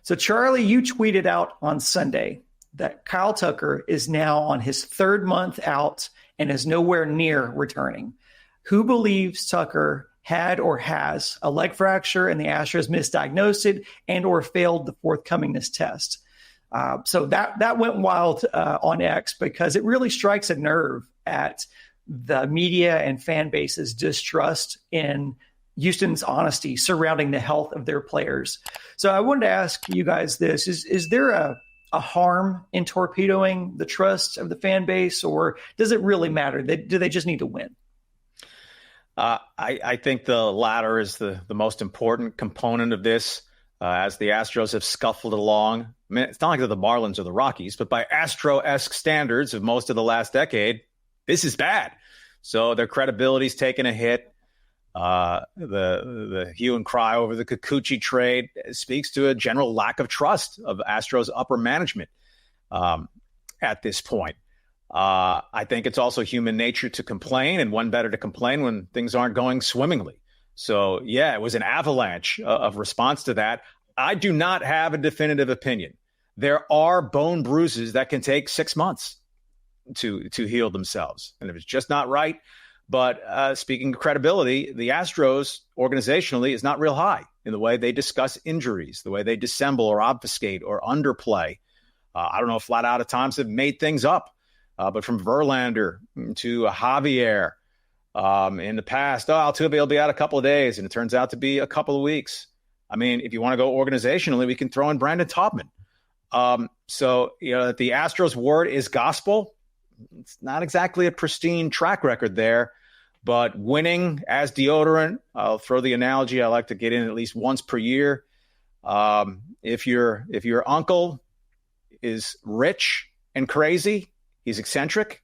So, Charlie, you tweeted out on Sunday that Kyle Tucker is now on his third month out and is nowhere near returning. Who believes Tucker had or has a leg fracture and the Astros misdiagnosed it and or failed the forthcomingness test? So that went wild on X because it really strikes a nerve at the media and fan base's distrust in Houston's honesty surrounding the health of their players. So I wanted to ask you guys this. Is there a harm in torpedoing the trust of the fan base, or does it really matter? Do they just need to win? I think the latter is the most important component of this. As the Astros have scuffled along, I mean, it's not like they're the Marlins or the Rockies, but by Astro-esque standards of most of the last decade, this is bad. So their credibility's taken a hit. The hue and cry over the Kikuchi trade speaks to a general lack of trust of Astros upper management at this point. I think it's also human nature to complain, and one better to complain when things aren't going swimmingly. So, yeah, it was an avalanche of response to that. I do not have a definitive opinion. There are bone bruises that can take 6 months to heal themselves. And if it's just not right. But speaking of credibility, the Astros organizationally is not real high in the way they discuss injuries, the way they dissemble or obfuscate or underplay. I don't know if flat out at times have made things up. But from Verlander to Javier in the past, Altuve will be out a couple of days, and it turns out to be a couple of weeks. I mean, if you want to go organizationally, we can throw in Brandon Taubman. So, that the Astros' word is gospel. It's not exactly a pristine track record there, but winning as deodorant, I'll throw the analogy. I like to get in at least once per year. If your uncle is rich and crazy, he's eccentric.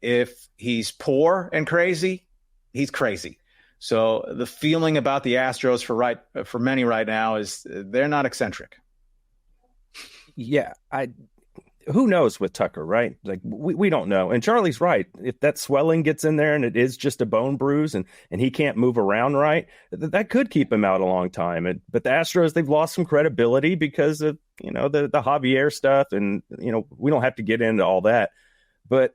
If he's poor and crazy, he's crazy. So the feeling about the Astros for many right now is they're not eccentric. Yeah, who knows with Tucker, right? Like we don't know. And Charlie's right. If that swelling gets in there and it is just a bone bruise and he can't move around right, that could keep him out a long time. But the Astros, they've lost some credibility because of, the Javier stuff. And, we don't have to get into all that. But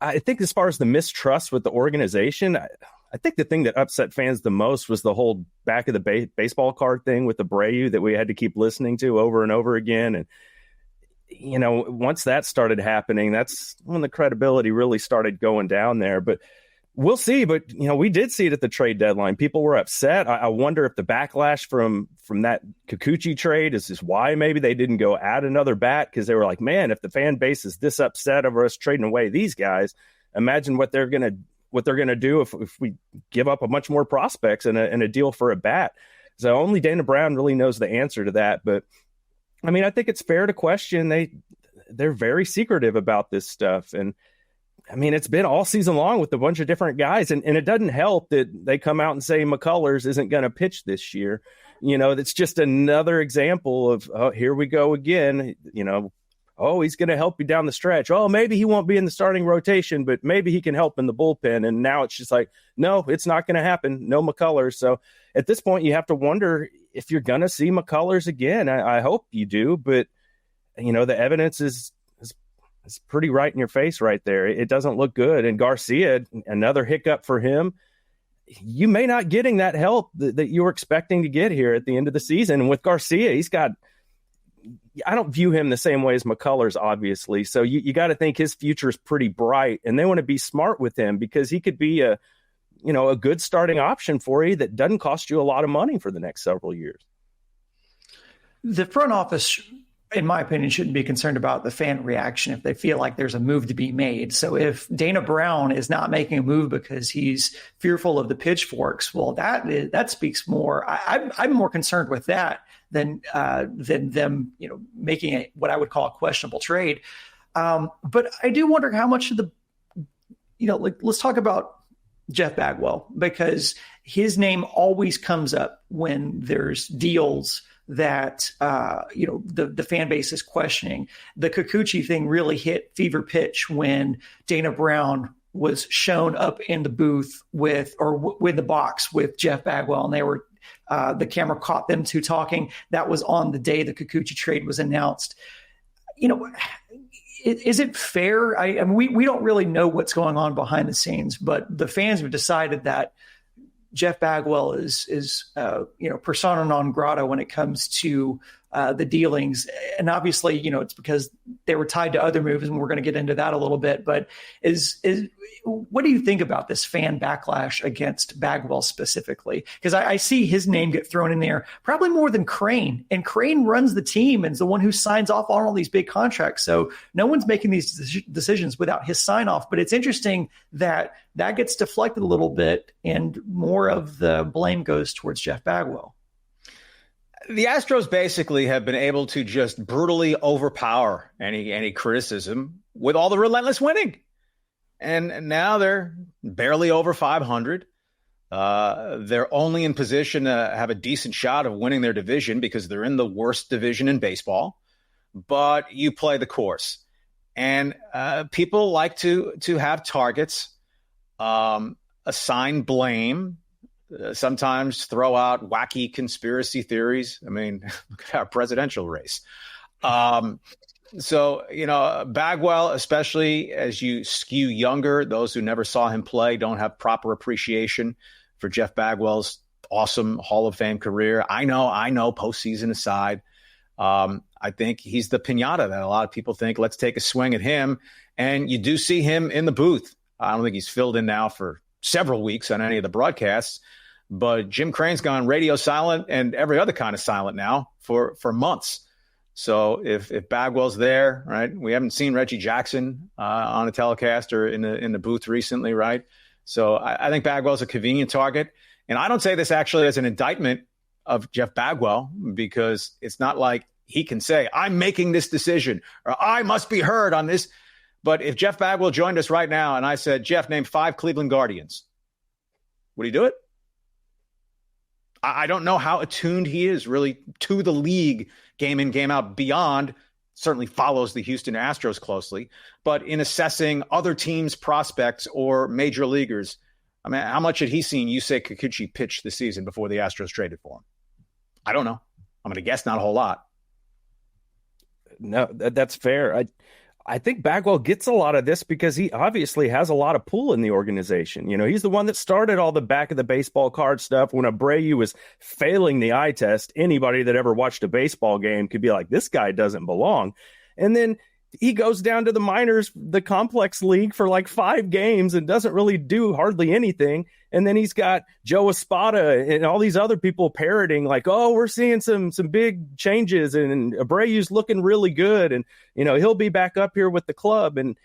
I think as far as the mistrust with the organization, I think the thing that upset fans the most was the whole back of the baseball card thing with Abreu that we had to keep listening to over and over again. And, once that started happening, that's when the credibility really started going down there. But we'll see. But, we did see it at the trade deadline. People were upset. I wonder if the backlash from that Kikuchi trade is just why maybe they didn't go add another bat, because they were like, man, if the fan base is this upset over us trading away these guys, imagine what they're going to do if we give up a bunch more prospects and a deal for a bat. So only Dana Brown really knows the answer to that. But I mean, I think it's fair to question. They're very secretive about this stuff. And I mean, it's been all season long with a bunch of different guys. And it doesn't help that they come out and say McCullers isn't going to pitch this year. That's just another example of, oh, here we go again. Oh, he's going to help you down the stretch. Oh, maybe he won't be in the starting rotation, but maybe he can help in the bullpen. And now it's just like, no, it's not going to happen. No McCullers. So at this point, you have to wonder if you're going to see McCullers again. I hope you do, but the evidence is pretty right in your face right there. It doesn't look good. And Garcia, another hiccup for him. You may not getting that help that you were expecting to get here at the end of the season. And with Garcia, I don't view him the same way as McCullers, obviously. So you got to think his future is pretty bright, and they want to be smart with him because he could be a good starting option for you that doesn't cost you a lot of money for the next several years. The front office, in my opinion, shouldn't be concerned about the fan reaction if they feel like there's a move to be made. So if Dana Brown is not making a move because he's fearful of the pitchforks, well, that speaks more. I'm more concerned with that than them, making what I would call a questionable trade. But I do wonder how much of the, let's talk about Jeff Bagwell, because his name always comes up when there's deals that, the fan base is questioning. The Kikuchi thing really hit fever pitch when Dana Brown was shown up in the booth with the box with Jeff Bagwell, and they were the camera caught them two talking. That was on the day the Kikuchi trade was announced. Is it fair? I mean, we don't really know what's going on behind the scenes, but the fans have decided that Jeff Bagwell is persona non grata when it comes to the dealings. And obviously, it's because they were tied to other moves, and we're going to get into that a little bit. But what do you think about this fan backlash against Bagwell specifically? Because I see his name get thrown in there probably more than Crane. And Crane runs the team and is the one who signs off on all these big contracts. So no one's making these decisions without his sign off. But it's interesting that gets deflected a little bit and more of the blame goes towards Jeff Bagwell. The Astros basically have been able to just brutally overpower any criticism with all the relentless winning. And now they're barely over 500. They're only in position to have a decent shot of winning their division because they're in the worst division in baseball. But you play the course. And people like to have targets, assign blame, sometimes throw out wacky conspiracy theories. I mean, look at our presidential race. So, Bagwell, especially as you skew younger, those who never saw him play don't have proper appreciation for Jeff Bagwell's awesome Hall of Fame career. I know, postseason aside. I think he's the piñata that a lot of people think, let's take a swing at him. And you do see him in the booth. I don't think he's filled in now for several weeks on any of the broadcasts. But Jim Crane's gone radio silent and every other kind of silent now for months. So if Bagwell's there, right, we haven't seen Reggie Jackson on a telecast or in the booth recently, right? So I think Bagwell's a convenient target. And I don't say this actually as an indictment of Jeff Bagwell, because it's not like he can say, I'm making this decision or I must be heard on this. But if Jeff Bagwell joined us right now and I said, Jeff, name 5 Cleveland Guardians, would he do it? I don't know how attuned he is really to the league, game in, game out, beyond, certainly follows the Houston Astros closely, but in assessing other teams' prospects or major leaguers, I mean, how much had he seen Yusei Kikuchi pitch this season before the Astros traded for him? I don't know. I'm going to guess not a whole lot. No, that's fair. I think Bagwell gets a lot of this because he obviously has a lot of pull in the organization. He's the one that started all the back of the baseball card stuff. When Abreu was failing the eye test, anybody that ever watched a baseball game could be like, this guy doesn't belong. And then he goes down to the minors, the complex league, for like 5 games and doesn't really do hardly anything. And then he's got Joe Espada and all these other people parroting like, oh, we're seeing some big changes and Abreu's looking really good. And, he'll be back up here with the club. And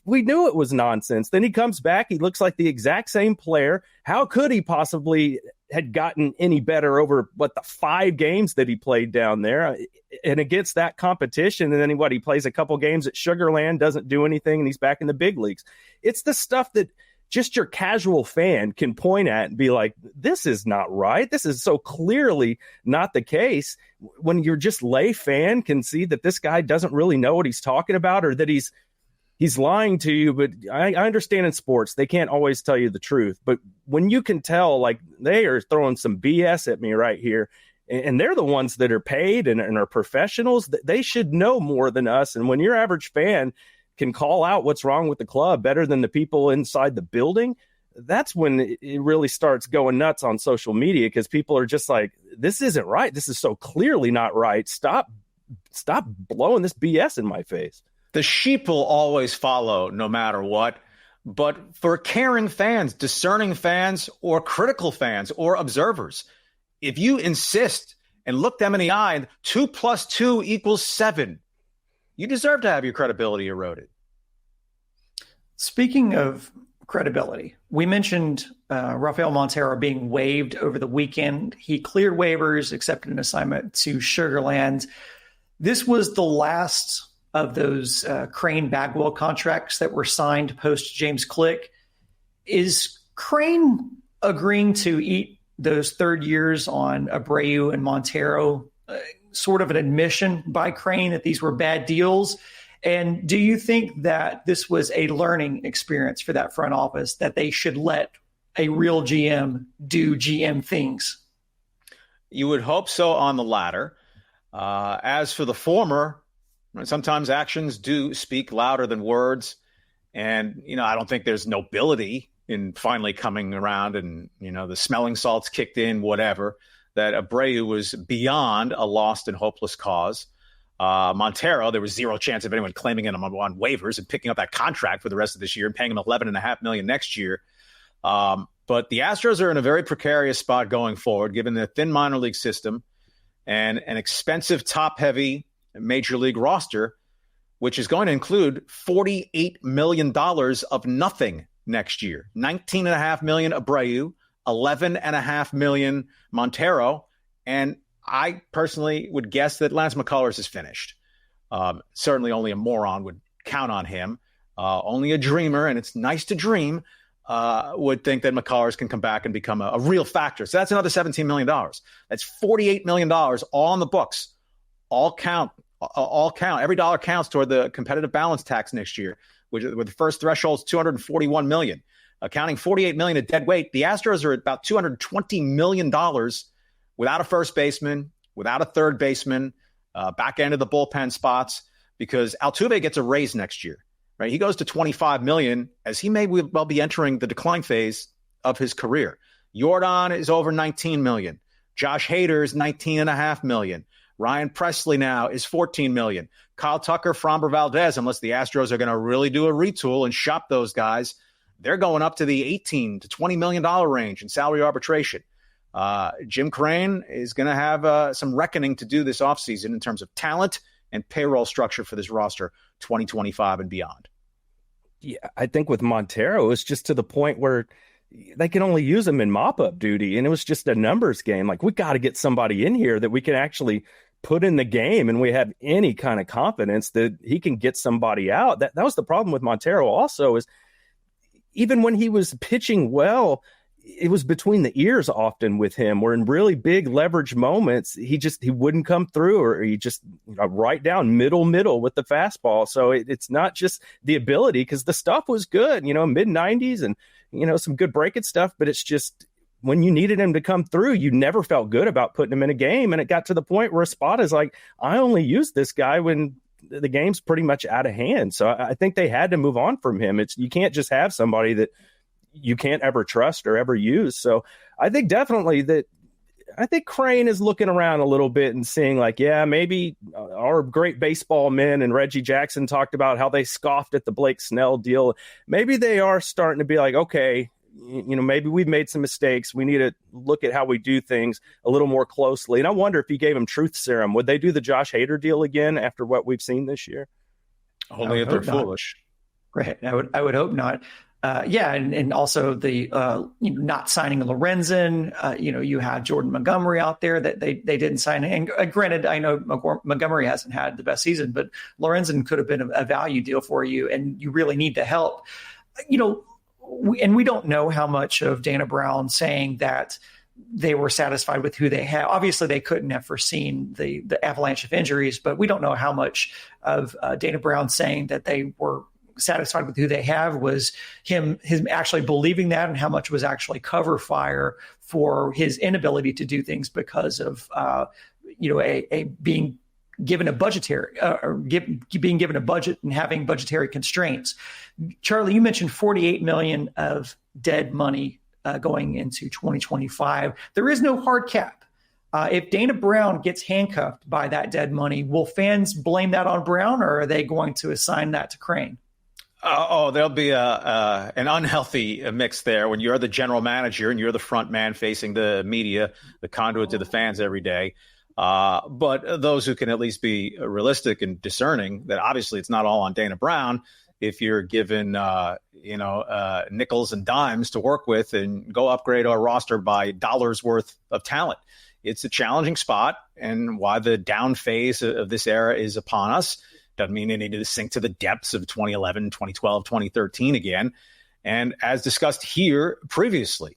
we knew it was nonsense. Then he comes back. He looks like the exact same player. How could he possibly had gotten any better over the 5 games that he played down there and against that competition? And then he plays a couple games at Sugar Land, doesn't do anything, and he's back in the big leagues. It's the stuff that just your casual fan can point at and be like, this is not right. This is so clearly not the case. When you're just lay fan can see that this guy doesn't really know what he's talking about, or that he's lying to you. But I understand in sports, they can't always tell you the truth. But when you can tell, like, they are throwing some BS at me right here, and they're the ones that are paid and are professionals, they should know more than us. And when your average fan can call out what's wrong with the club better than the people inside the building, that's when it really starts going nuts on social media, because people are just like, this isn't right. This is so clearly not right. Stop blowing this BS in my face. The sheep will always follow no matter what. But for caring fans, discerning fans, or critical fans or observers, if you insist and look them in the eye, 2 + 2 = 7, you deserve to have your credibility eroded. Speaking of credibility, we mentioned Rafael Montero being waived over the weekend. He cleared waivers, accepted an assignment to Sugar Land. This was the last of those Crane Bagwell contracts that were signed post James Click. Is Crane agreeing to eat those 3rd years on Abreu and Montero sort of an admission by Crane that these were bad deals? And do you think that this was a learning experience for that front office, that they should let a real GM do GM things? You would hope so on the latter. As for the former, sometimes actions do speak louder than words. And, I don't think there's nobility in finally coming around and, the smelling salts kicked in, whatever, that Abreu was beyond a lost and hopeless cause. Montero, there was zero chance of anyone claiming him on waivers and picking up that contract for the rest of this year and paying him $11.5 million next year. But the Astros are in a very precarious spot going forward, given the thin minor league system and an expensive top-heavy major league roster, which is going to include $48 million of nothing next year. $19.5 million Abreu, $11.5 million Montero, and I personally would guess that Lance McCullers is finished. Certainly only a moron would count on him. Only a dreamer, and it's nice to dream, would think that McCullers can come back and become a real factor. So that's another $17 million. That's $48 million all on the books. All count. Every dollar counts toward the competitive balance tax next year, with the first threshold is $241 million. Accounting $48 million at dead weight, the Astros are at about $220 million without a first baseman, without a third baseman, back end of the bullpen spots, because Altuve gets a raise next year, right? He goes to $25 million, as he may well be entering the decline phase of his career. Jordan is over $19 million. Josh Hader is $19.5 million. Ryan Presley now is $14 million. Kyle Tucker, Framber Valdez, unless the Astros are going to really do a retool and shop those guys, they're going up to the $18 to $20 million range in salary arbitration. Jim Crane is going to have some reckoning to do this offseason in terms of talent and payroll structure for this roster 2025 and beyond. Yeah, I think with Montero, it's just to the point where they can only use him in mop-up duty, and it was just a numbers game. Like, we got to get somebody in here that we can actually put in the game, and we have any kind of confidence that he can get somebody out. That was the problem with Montero also, is even when he was pitching well, it was between the ears often with him, where in really big leverage moments, he wouldn't come through, or he just right down middle with the fastball. So it's not just the ability, because the stuff was good, mid 90s and, some good breaking stuff, but it's just when you needed him to come through, you never felt good about putting him in a game. And it got to the point where Espada's like, I only use this guy when the game's pretty much out of hand. So I think they had to move on from him. You can't just have somebody that you can't ever trust or ever use. So I think definitely I think Crane is looking around a little bit and seeing like, yeah, maybe our great baseball men and Reggie Jackson talked about how they scoffed at the Blake Snell deal. Maybe they are starting to be like, okay, maybe we've made some mistakes. We need to look at how we do things a little more closely. And I wonder if you gave them truth serum, would they do the Josh Hader deal again after what we've seen this year? Only if they're foolish. Right. I would hope not. And also the not signing Lorenzen. You had Jordan Montgomery out there that they didn't sign. And granted, I know Montgomery hasn't had the best season, but Lorenzen could have been a value deal for you, and you really need to help. And we don't know how much of Dana Brown saying that they were satisfied with who they had. Obviously, they couldn't have foreseen the avalanche of injuries, but we don't know how much of Dana Brown saying that they were satisfied with who they have was him actually believing that, and how much was actually cover fire for his inability to do things because of being given a budgetary being given a budget and having budgetary constraints. Charlie, you mentioned $48 million of dead money going into 2025. There is no hard cap. If Dana Brown gets handcuffed by that dead money, will fans blame that on Brown, or are they going to assign that to Crane? There'll be an unhealthy mix there when you're the general manager and you're the front man facing the media, the conduit to the fans every day. But those who can at least be realistic and discerning that obviously it's not all on Dana Brown if you're given, nickels and dimes to work with and go upgrade our roster by dollars worth of talent. It's a challenging spot, and why the down phase of this era is upon us. Doesn't mean they need to sink to the depths of 2011, 2012, 2013 again. And as discussed here previously,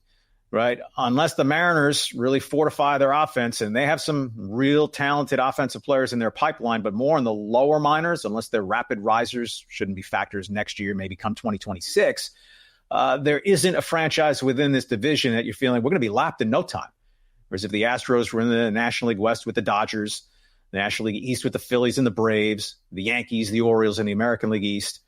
right, unless the Mariners really fortify their offense, and they have some real talented offensive players in their pipeline, but more in the lower minors, unless they're rapid risers, shouldn't be factors next year, maybe come 2026, there isn't a franchise within this division that you're feeling we're going to be lapped in no time. Whereas if the Astros were in the National League West with the Dodgers, the National League East with the Phillies and the Braves, the Yankees, the Orioles, and the American League East.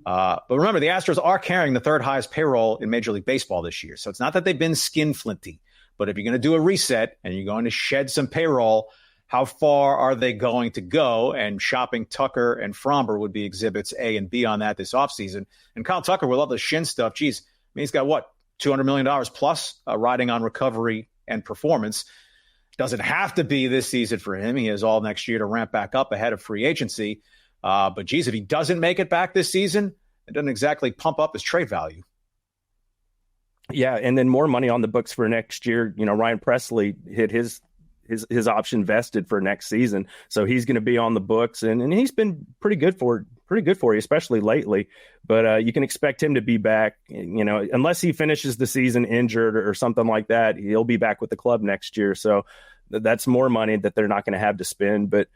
But remember, the Astros are carrying the third highest payroll in Major League Baseball this year. So it's not that they've been skinflinty, but if you're going to do a reset and you're going to shed some payroll, how far are they going to go? And shopping Tucker and Fromber would be exhibits A and B on that this offseason. And Kyle Tucker, with all the shin stuff, geez, I mean, he's got what, $200 million plus riding on recovery and performance. Doesn't have to be this season for him. He has all next year to ramp back up ahead of free agency. But geez, if he doesn't make it back this season, it doesn't exactly pump up his trade value. Yeah, and then more money on the books for next year. You know, Ryan Presley hit his option vested for next season, so he's going to be on the books, and he's been pretty good for you, especially lately. But you can expect him to be back. You know, unless he finishes the season injured or something like that, he'll be back with the club next year. So that's more money that they're not going to have to spend. But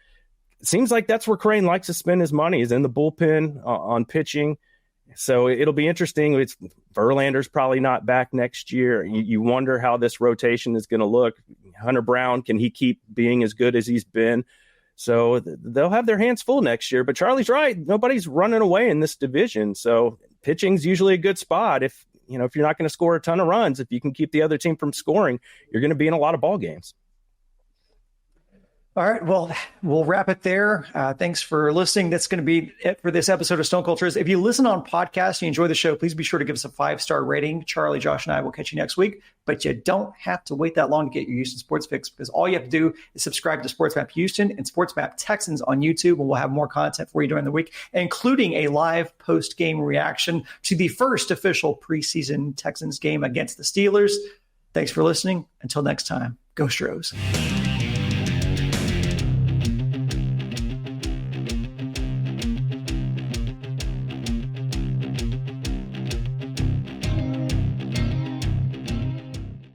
it seems like that's where Crane likes to spend his money, is in the bullpen on pitching. So it'll be interesting. Verlander's probably not back next year. You wonder how this rotation is going to look. Hunter Brown, can he keep being as good as he's been? So they'll have their hands full next year. But Charlie's right. Nobody's running away in this division. So pitching's usually a good spot. If you're not going to score a ton of runs, if you can keep the other team from scoring, you're going to be in a lot of ball games. All right. Well, we'll wrap it there. Thanks for listening. That's going to be it for this episode of Stone Cultures. If you listen on podcast and you enjoy the show, please be sure to give us a 5-star rating. Charlie, Josh, and I will catch you next week. But you don't have to wait that long to get your Houston Sports Fix, because all you have to do is subscribe to Sports Map Houston and Sports Map Texans on YouTube, and we'll have more content for you during the week, including a live post-game reaction to the first official preseason Texans game against the Steelers. Thanks for listening. Until next time, go Stros.